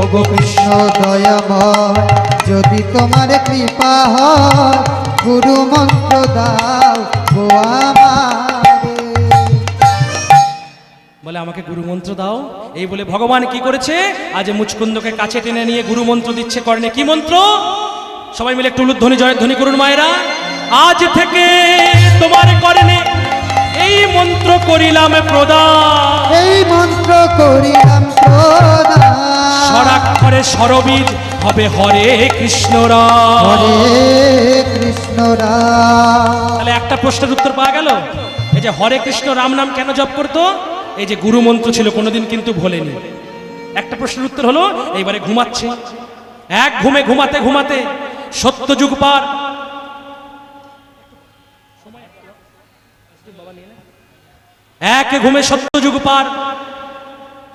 ওগো কৃষ্ণ দয়াময়, যদি তোমার কৃপা হয় গুরু মন্ত্র দাও গো আমারে। বলে আমাকে গুরু মন্ত্র দাও। এই বলে ভগবান কি করেছে, আজ মুচকুন্দকে কাছে টেনে নিয়ে গুরু মন্ত্র দিচ্ছে কর্ণে। কি মন্ত্র? সবাই মিলে একটু উলুধ্বনি জয়ধ্বনি করুন মায়েরা। আজ থেকে তোমার কর্ণে এই মন্ত্র করিলাম প্রদান। এই মন্ত্র করিলাম প্রদান। স্বরাক্ষরে স্বরবীজ হবে হরে কৃষ্ণ রাম। হরে কৃষ্ণ রাম। তাহলে একটা প্রশ্নের উত্তর পাওয়া গেল। এই যে হরে কৃষ্ণ রাম নাম কেন জপ করতো? এই যে গুরু মন্ত্র ছিল, কোনোদিন কিন্তু ভোলেনি। একটা প্রশ্নের উত্তর হলো এইবারে ঘুমাচ্ছে। এক ঘুমে ঘুমাতে ঘুমাতে সত্যযুগ পার। এক ঘুমে সত্যযুগ পার।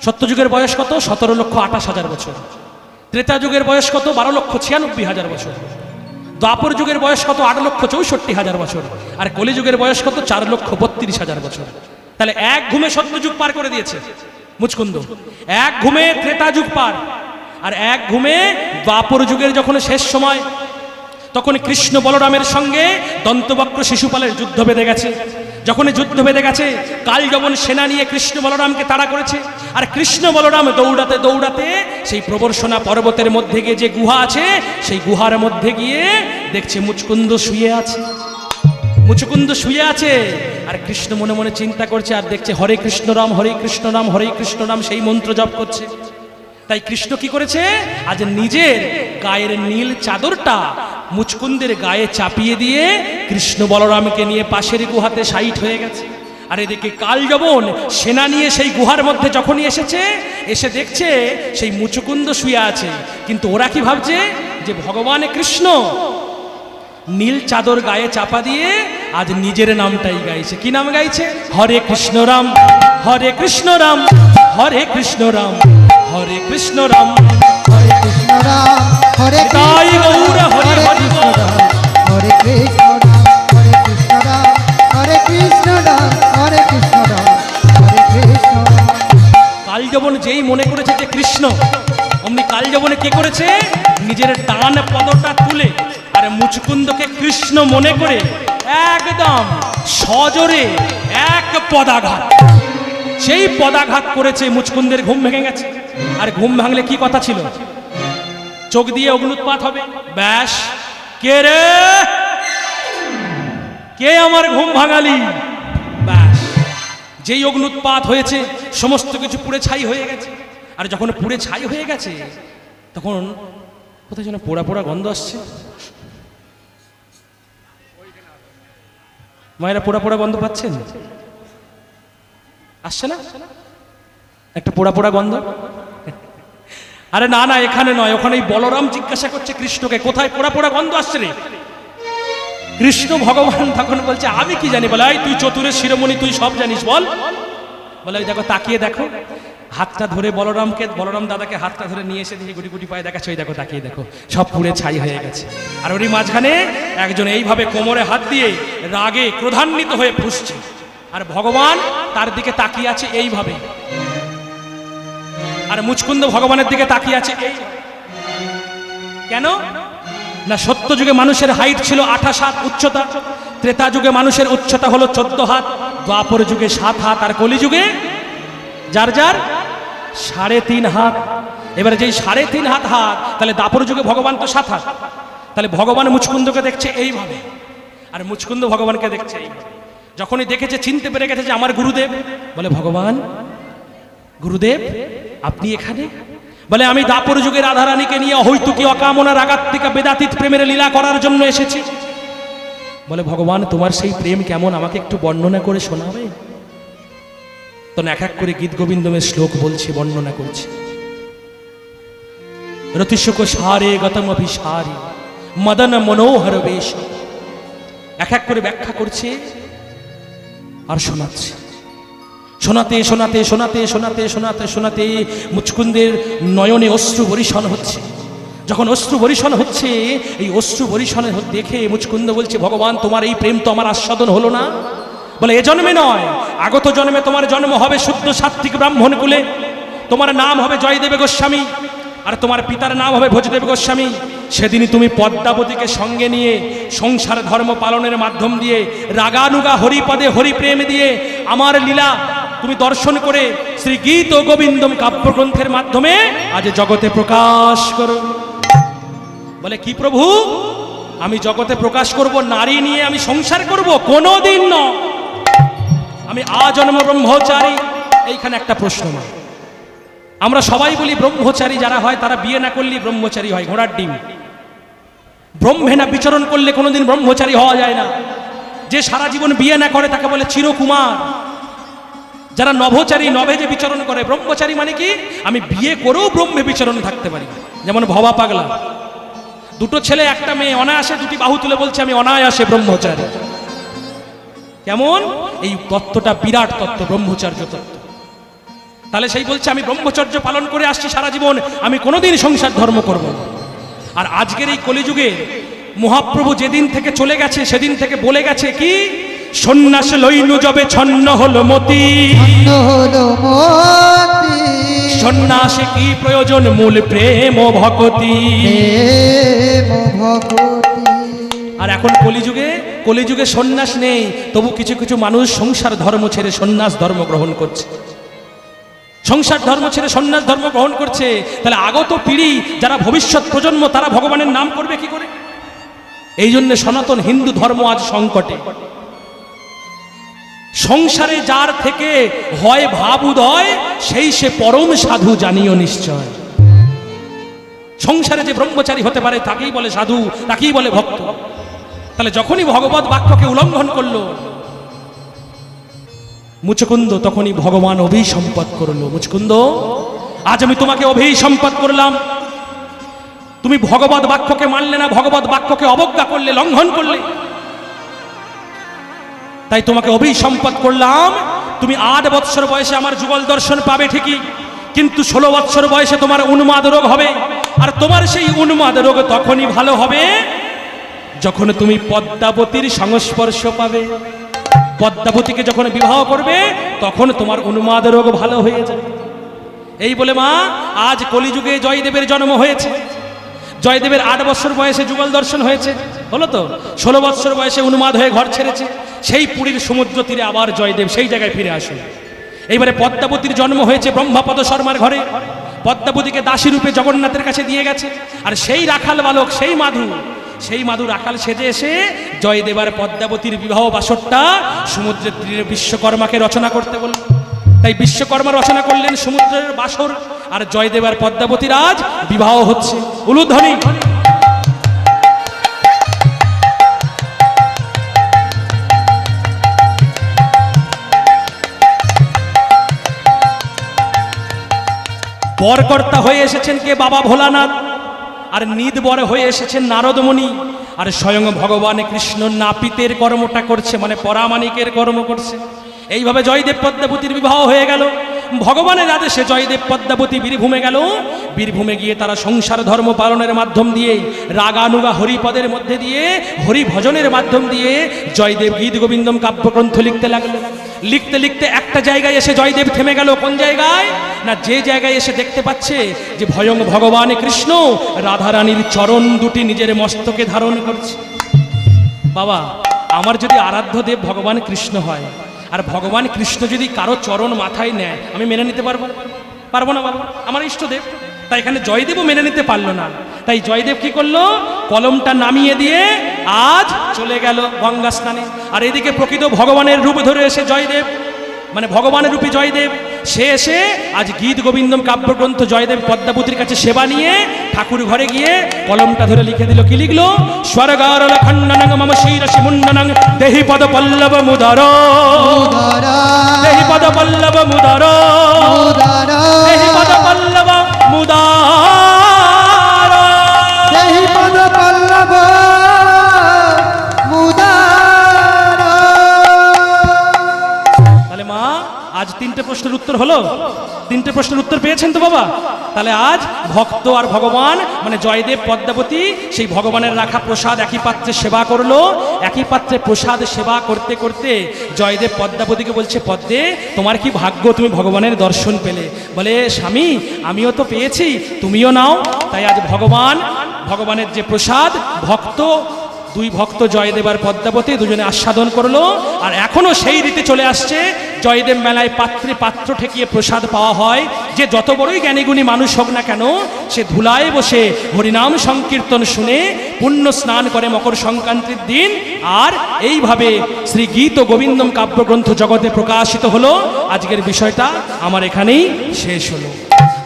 সত্যযুগের বয়স কত? 17,28,000 বছর। ত্রেতা যুগের বয়স কত? 12,96,000 বছর। দ্বাপর যুগের বয়স কত? 8,64,000 বছর। আর কলিযুগের বয়স কত? 4,32,000 বছর। তাহলে এক ঘুমে সত্যযুগ পার করে দিয়েছে মুচকুন্দ, এক ঘুমে ত্রেতা যুগ পার, আর এক ঘুমে দ্বাপর যুগের যখন শেষ সময়, তখন কৃষ্ণ বলরামের সঙ্গে দন্তবক্র শিশুপালের যুদ্ধ বেঁধে গেছে। যখন যুদ্ধ বেঁধে গেছে, কালযবন সেনা নিয়ে কৃষ্ণ বলরামকে তাড়া করেছে। আর কৃষ্ণ বলরাম দৌড়াতে দৌড়াতে সেই প্রবর্ষণা পর্বতের মধ্যে গিয়ে যে গুহা আছে, সেই গুহার মধ্যে গিয়ে দেখছে মুচকুন্দ শুয়ে আছে। মুচকুন্দ শুয়ে আছে, আর কৃষ্ণ মনে মনে চিন্তা করছে, আর দেখছে হরে কৃষ্ণ রাম হরে কৃষ্ণ রাম হরে কৃষ্ণ রাম, সেই মন্ত্র জপ করছে। তাই কৃষ্ণ কি করেছে, আজ নিজের গায়ের নীল চাদরটা মুচকুন্দের গায়ে চাপিয়ে দিয়ে কৃষ্ণ বলরামকে নিয়ে পাশের গুহাতে শায়িত হয়ে গেছে। আর এদিকে কালযবন সেনা নিয়ে সেই গুহার মধ্যে যখনই এসেছে, এসে দেখছে সেই মুচকুন্দ শুয়ে আছে। কিন্তু ওরা কি ভাবছে যে ভগবান কৃষ্ণ নীল চাদর গায়ে চাপা দিয়ে আজ নিজের নামটাই গাইছে। কি নাম গাইছে? হরে কৃষ্ণ রাম হরে কৃষ্ণ রাম হরে কৃষ্ণ রাম হরে কৃষ্ণ রাম হরে কৃষ্ণ রাম হরে তাই গৌর হরে হরে কৃষ্ণ রাম হরে কৃষ্ণ রাম হরে কৃষ্ণ রাম হরে কৃষ্ণ রাম হরে কৃষ্ণ রাম হরে কৃষ্ণ রাম। কালযবন যেই মনে করেছে যে কৃষ্ণ, অমনি কালযবনে কে করেছে, নিজের ডান পদটা তুলে আর মুচকুন্দকে কৃষ্ণ মনে করে একদম সজোরে এক পদাঘাত, সেই পদাঘাত করেছে। মুচকুন্দের ঘুম ভেঙে গেছে। আর ঘুম ভাঙলে কি কথা ছিল, চোখ দিয়ে অগ্নুৎপাত হবে। ব্যাস, কে রে, কে আমার ঘুম ভাঙালি? ব্যাস, যেই অগ্নুৎপাত হয়েছে সমস্ত কিছু পুড়ে ছাই হয়ে গেছে। আর যখন পুড়ে ছাই হয়ে গেছে, তখন কোথায় যেন পোড়া পোড়া গন্ধ আসছে। মায়েরা পোড়া পোড়া গন্ধ পাচ্ছেন? আসছে না একটা পোড়া পোড়া গন্ধ? আরে না না, এখানে নয়, ওখানে বলরাম জিজ্ঞাসা করছে কৃষ্ণকে, কোথায় পোড়া পোড়া গন্ধ আসছে রে? কৃষ্ণ ভগবান তখন বলছে, আমি কি জানি? বলে, তুই চতুরের শিরোমণি, তুই সব জানিস, বল। বলে, ওই দেখো, তাকিয়ে দেখো। হাতটা ধরে বলরাম দাদাকে হাতটা ধরে নিয়ে এসে দিয়ে গুটি গুটি পায়ে দেখাচ্ছে, ওই দেখো, তাকিয়ে দেখো, সব পুড়ে ছাই হয়ে গেছে। আর ওরই মাঝখানে একজন এইভাবে কোমরে হাত দিয়ে রাগে ক্রোধান্বিত হয়ে ফুঁসছে। আর ভগবান তার দিকে তাকিয়ে আছে এইভাবে, আর মুচকুন্দ ভগবানের দিকে তাকিয়ে আছে এই। কেন না, সত্য যুগে মানুষের হাইট ছিল 28 হাত উচ্চতা, ত্রেতা যুগে মানুষের উচ্চতা হলো 14 হাত, দ্বাপর যুগে 7 হাত, আর কলি যুগে যার যার 3.5 হাত। এবারে যেই 3.5 হাত, তাহলে দ্বাপর যুগে ভগবান তো 7 হাত, তাহলে ভগবান মুচকুন্দকে দেখছে এইভাবে, আর মুচকুন্দ ভগবানকে দেখছে এইভাবে। যখনই দেখেছে, চিনতে পেরে গেছে যে আমার গুরুদেব। বলে, ভগবান, গুরুদেব আপনি এখানে? বলে, আমি দ্বাপর যুগের রাধারানীকে নিয়ে অহৈতুকী অকামনা রাগাত্মিকা বেদাতীত প্রেমের লীলা করার জন্য এসেছি। বলে, ভগবান তোমার সেই প্রেম কেমন আমাকে একটু বর্ণনা করে শোনাবে? তখন এক এক করে গীত গোবিন্দমের শ্লোক বলছে, বর্ণনা করছে। রতিশুক সারে গতম অভিসারী মদন মনোহর বেশ, এক এক করে ব্যাখ্যা করছে আর শোনাচ্ছে। শোনাতে শোনাতে শোনাতে শোনাতে শোনাতে শোনাতে মুচকুন্দের নয়নে অশ্রু বরিশন হচ্ছে। যখন অশ্রু বরিশন হচ্ছে, এই অশ্রু বরিশন দেখে মুচকুন্দ বলছে, ভগবান তোমার এই প্রেম তো আমার আস্বাদন হলো না। বলে, এ জন্মে নয়, আগত জন্মে তোমার জন্ম হবে শুদ্ধ সাত্ত্বিক ব্রাহ্মণ কুলে। তোমার নাম হবে জয়দেব গোস্বামী, আর তোমার পিতার নাম হবে ভোজদেব গোস্বামী। সেদিনই তুমি পদ্মাবতীকে সঙ্গে নিয়ে সংসার ধর্ম পালনের মাধ্যম দিয়ে রাগানুগা হরিপদে হরিপ্রেম দিয়ে আমার লীলা তুমি দর্শন করে শ্রী গীত ও গোবিন্দম কাব্যগ্রন্থের মাধ্যমে আজ জগতে প্রকাশ করো। বলে, কি প্রভু, আমি জগতে প্রকাশ করব, নারী নিয়ে আমি সংসার করব? কোনোদিন নয়, আমি আজন্ম ব্রহ্মচারী। এইখানে একটা প্রশ্ন, আমরা সবাই বলি ব্রহ্মচারী যারা হয় তারা বিয়ে না করলেই ব্রহ্মচারী হয়, ঘোড়ার ডিম। ব্রহ্মে না বিচরণ করলে কোনোদিন ব্রহ্মচারী হওয়া যায় না। যে সারা জীবন বিয়ে না করে তাকে বলে চিরকুমার। যারা নভোচারী, নভেজে বিচরণ করে। ব্রহ্মচারী মানে কি? আমি বিয়ে করেও ব্রহ্মে বিচরণ থাকতে পারি। যেমন ভবা পাগলা, দুটো ছেলে একটা মেয়ে, অনায়াসে দুটি বাহু তুলে বলছে আমি অনায়াসে ব্রহ্মচারী। কেমন? এই তত্ত্বটা বিরাট তত্ত্ব, ব্রহ্মচর্য তত্ত্ব। তাহলে সেই বলছে আমি ব্রহ্মচর্য পালন করে আসছি সারা জীবন, আমি কোনোদিন সংসার ধর্ম করব না। আর আজকের এই কলিযুগে মহাপ্রভু যেদিন থেকে চলে গেছে সেদিন থেকে বলে গেছে কি, সন্ন্যাস লইনু যবে ছন্ন হলো মতি, অন্ন হলো মতি, সন্ন্যাসে কি প্রয়োজন, মূল প্রেম ও ভক্তি। প্রেম ভক্তি। আর এখন কলিযুগে সন্ন্যাস নেই, তবু কিছু কিছু মানুষ সংসার ধর্ম ছেড়ে সন্ন্যাস ধর্ম গ্রহণ করছে। সংসার ধর্ম ছেড়ে সন্ন্যাস ধর্ম গ্রহণ করছে। তাহলে আগত পিঢ়ি, যারা ভবিষ্যৎ প্রজন্ম, তারা ভগবানের নাম করবে কি করে? এই জন্য সনাতন হিন্দু ধর্ম আজ সংকটে। সংসারে যার থেকে হয় ভাব উদয়, সেই সে পরম সাধু জানিও নিশ্চয়। সংসারে যে ব্রহ্মচারী হতে পারে তাকেই বলে সাধু, তাকেই বলে ভক্ত। তাহলে যখনই ভগবত বাক্যকে উল্লঙ্ঘন করলো মুচকুন্দ, তখনই ভগবান অভিসম্পাত করলো। মুচকুন্দ, আজ আমি তোমাকে অভিসম্পাত করলাম। তুমি ভগবত বাক্যকে মানলে না, ভগবত বাক্যকে অবজ্ঞা করলে, লঙ্ঘন করলে, তাই তোমাকে অভিসম্পাত করলাম। তুমি 8 বৎসর বয়সে আমার যুগল দর্শন পাবে ঠিকই, কিন্তু 16 বৎসর বয়সে তোমার উন্মাদ রোগ হবে। আর তোমার সেই উন্মাদ রোগ তখনই ভালো হবে যখন তুমি পদ্মাবতীর সংস্পর্শ পাবে। পদ্মাবতীকে যখন বিবাহ করবে তখন তোমার উন্মাদ রোগ ভালো হয়ে যাবে। এই বলে মা, আজ কলিযুগে জয়দেবের জন্ম হয়েছে। জয়দেবের 8 বছর বয়সে যুগল দর্শন হয়েছে, হলো তো। 16 বছর বয়সে উন্মাদ হয়ে ঘর ছেড়েছে। সেই পুরীর সমুদ্র তীরে আবার জয়দেব সেই জায়গায় ফিরে আসে। এইবারে পদ্মাবতীর জন্ম হয়েছে ব্রহ্মাপদ শর্মার ঘরে। পদ্মাবতীকে দাসী রূপে জগন্নাথের কাছে দিয়ে গেছে। আর সেই রাখাল বালক, সেই মাধু রাখাল সেজে এসে জয়দেব আর পদ্মাবতীর বিবাহ বাসরটা সমুদ্রের তীরে বিশ্বকর্মাকে রচনা করতে বলল। তাই বিশ্বকর্মা রচনা করলেন সমুদ্রের বাসর, আর জয়দেব আর পদ্মাবতীর আজ বিবাহ হচ্ছে। উলুধ্বনি। বরকর্তা হয়ে এসেছেন কে? বাবা ভোলানাথ। আর নিদ বর হয়ে এসেছেন নারদমণি। আর স্বয়ং ভগবান কৃষ্ণ নাপিতের কর্মটা করছে, মানে পরামানিকের কর্ম করছে। এইভাবে জয়দেব পদ্মাবতীর বিবাহ হয়ে গেল। ভগবানের আদেশে জয়দেব পদ্মাবতী বীরভূমে গেল। বীরভূমে গিয়ে তারা সংসার ধর্ম পালনের মাধ্যম দিয়ে, রাগানুগা হরিপদের মধ্যে দিয়ে, হরি ভজনের মাধ্যম দিয়ে জয়দেব গীত গোবিন্দম কাব্যগ্রন্থ লিখতে লাগলো। লিখতে লিখতে একটা জায়গায় এসে জয়দেব থেমে গেল। কোন জায়গায়? না, যে জায়গায় এসে দেখতে পাচ্ছে যে ভয়ং ভগবান কৃষ্ণ রাধারানীর চরণ দুটি নিজের মস্তকে ধারণ করছে। বাবা, আমার যদি আরাধ্য দেব ভগবান কৃষ্ণ হয়, আর ভগবান কৃষ্ণ যদি কারো চরণ মাথায় নেয়, আমি মেনে নিতে পারবো না বাবা, আমার ইষ্টদেব। তাই এখানে জয়দেবও মেনে নিতে পারলো না। তাই জয়দেব কি করলো? কলমটা নামিয়ে দিয়ে আজ চলে গেল গঙ্গা স্নানে। আর এদিকে প্রকৃত ভগবানের রূপ ধরে এসে জয়দেব, মানে ভগবানের রূপে জয়দেব, সে এসে আজ গীত গোবিন্দম কাব্যগ্রন্থ জয়দেব পদ্মাবতীর কাছে সেবা নিয়ে ঠাকুর ঘরে গিয়ে কলমটা ধরে লিখে দিল। কি লিখলো? স্বর্গারল খণ্ডনং মম শিরসি মুন্ডনং দেহি পদ পল্লব মুদার, দেহি পদ পল্লব মুদার, দেহি পদ পল্লব মুদার, দেহি পদ পল্লব মুদার। তাহলে মা, আজ 3টে প্রশ্নের উত্তর হলো। 3টে প্রশ্নের উত্তর পেয়েছেন তো বাবা? তাহলে আজ ভক্ত আর ভগবান, মানে জয়দেব পদ্মাবতী সেই ভগবানের রাখা প্রসাদ একই পাত্রে সেবা করলো। একই পাত্রে প্রসাদ সেবা করতে করতে জয়দেব পদ্মাবতীকে বলছে, পদ্মে তোমার কি ভাগ্য, তুমি ভগবানের দর্শন পেলে। বলে, স্বামী আমিও তো পেয়েছি, তুমিও নাও। তাই আজ ভগবানের যে প্রসাদ, দুই ভক্ত জয়দেব আর পদ্মাবতী দুজনে আস্বাদন করলো। আর এখনো সেই রীতি চলে আসছে, জয়দেব মেলায় পাত্রে পাত্র ঠেকিয়ে প্রসাদ পাওয়া হয়। যে যত বড়ই জ্ঞানীগুণী মানুষ হোক না কেন, সে ধুলায় বসে হরিনাম সংকীর্তন শুনে পুণ্য স্নান করে মকর সংক্রান্তির দিন। আর এইভাবে শ্রী গীত ও গোবিন্দম কাব্যগ্রন্থ জগতে প্রকাশিত হলো। আজকের বিষয়টা আমার এখানেই শেষ হলো।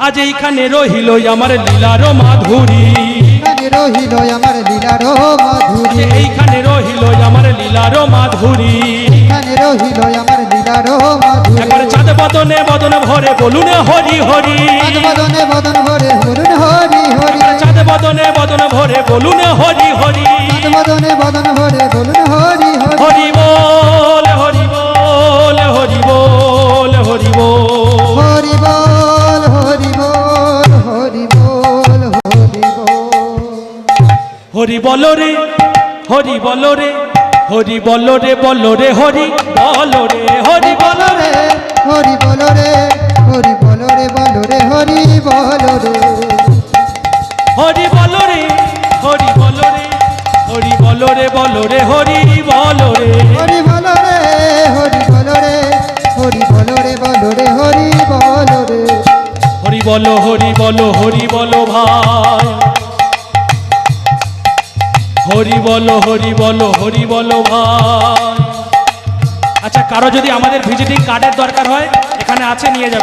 আজ এইখানে রহিল আমার লীলার মাধুরী, এইখানে রহিল আমার লীলার মাধুরী, এইখানে রহিল আমার লীলার মাধুরী, এইখানে রহিল আমার লীলার মন্দার মাধুরী একবার চাঁদ বদনে বদন ভরে বলুন হরি হরি চাঁদ বদনে বদন ভরে বলুন হরি হরি চাঁদ বদনে বদন ভরে বলুন হরি হরি চাঁদ বদনে বদন ভরে বলুন হরি হরি হরি বল হরি বল হরি বল হরি বল হরি বল হরি বল হরি বল হরি বল হরি বল রে হরি বল রে হরি বল রে বল রে হরি বল রে হরি বল রে হরি বল রে হরি বল রে বল রে হরি বল রে হরি বল রে হরি বল রে হরি বল রে বল রে হরি বল রে হরি বল রে হরি বল রে হরি বল রে বল রে হরি বল রে হরি বল হরি বল হরি বল ভাই হরি বল হরি বল হরি বল ভাই। আচ্ছা, কারো যদি আমাদের ভিজিটিং কার্ডের দরকার হয় এখানে আছে, নিয়ে যাবে।